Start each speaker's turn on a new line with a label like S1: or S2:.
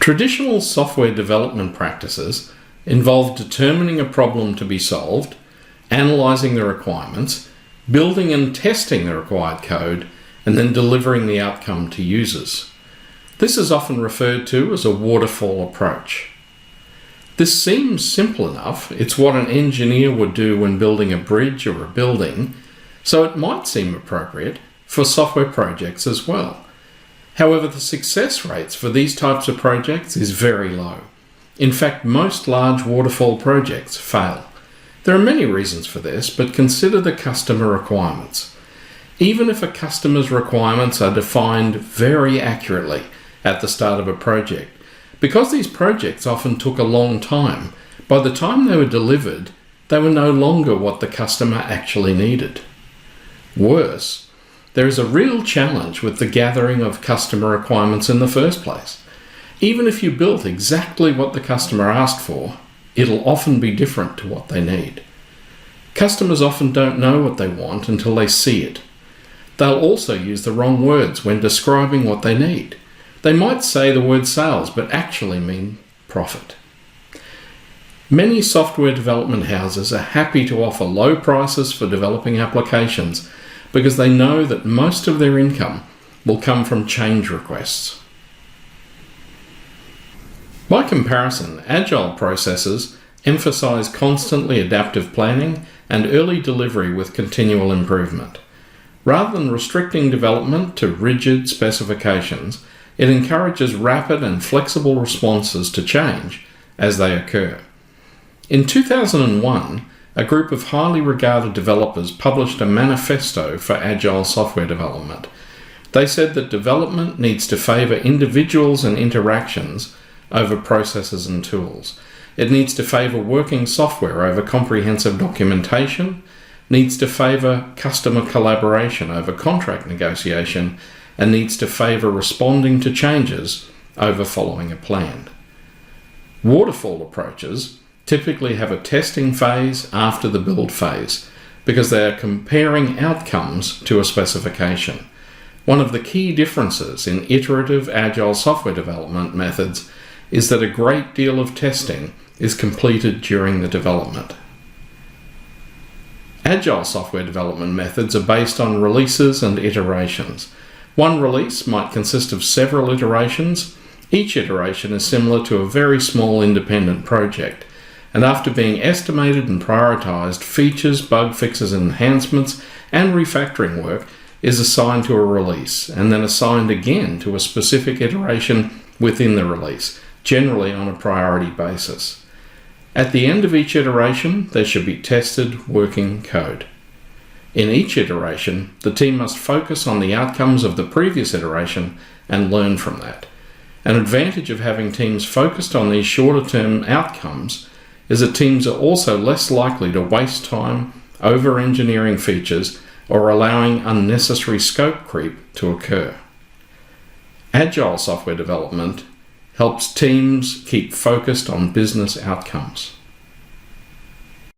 S1: Traditional software development practices involve determining a problem to be solved, analysing the requirements, building and testing the required code, and then delivering the outcome to users. This is often referred to as a waterfall approach. This seems simple enough. It's what an engineer would do when building a bridge or a building, so it might seem appropriate for software projects as well. However, the success rates for these types of projects is very low. In fact, most large waterfall projects fail. There are many reasons for this, but consider the customer requirements. Even if a customer's requirements are defined very accurately at the start of a project, because these projects often took a long time, by the time they were delivered, they were no longer what the customer actually needed. Worse, there is a real challenge with the gathering of customer requirements in the first place. Even if you built exactly what the customer asked for, it'll often be different to what they need. Customers often don't know what they want until they see it. They'll also use the wrong words when describing what they need. They might say the word sales, but actually mean profit. Many software development houses are happy to offer low prices for developing applications because they know that most of their income will come from change requests. By comparison, agile processes emphasize constantly adaptive planning and early delivery with continual improvement. Rather than restricting development to rigid specifications, it encourages rapid and flexible responses to change as they occur. In 2001, a group of highly regarded developers published a manifesto for agile software development. They said that development needs to favor individuals and interactions over processes and tools. It needs to favor working software over comprehensive documentation, needs to favor customer collaboration over contract negotiation, and needs to favor responding to changes over following a plan. Waterfall approaches typically have a testing phase after the build phase because they are comparing outcomes to a specification. One of the key differences in iterative agile software development methods is that a great deal of testing is completed during the development. Agile software development methods are based on releases and iterations. One release might consist of several iterations. Each iteration is similar to a very small independent project, and after being estimated and prioritized, features, bug fixes, enhancements, and refactoring work is assigned to a release, and then assigned again to a specific iteration within the release, generally on a priority basis. At the end of each iteration, there should be tested working code. In each iteration, the team must focus on the outcomes of the previous iteration and learn from that. An advantage of having teams focused on these shorter-term outcomes is that teams are also less likely to waste time over-engineering features or allowing unnecessary scope creep to occur. Agile software development helps teams keep focused on business outcomes.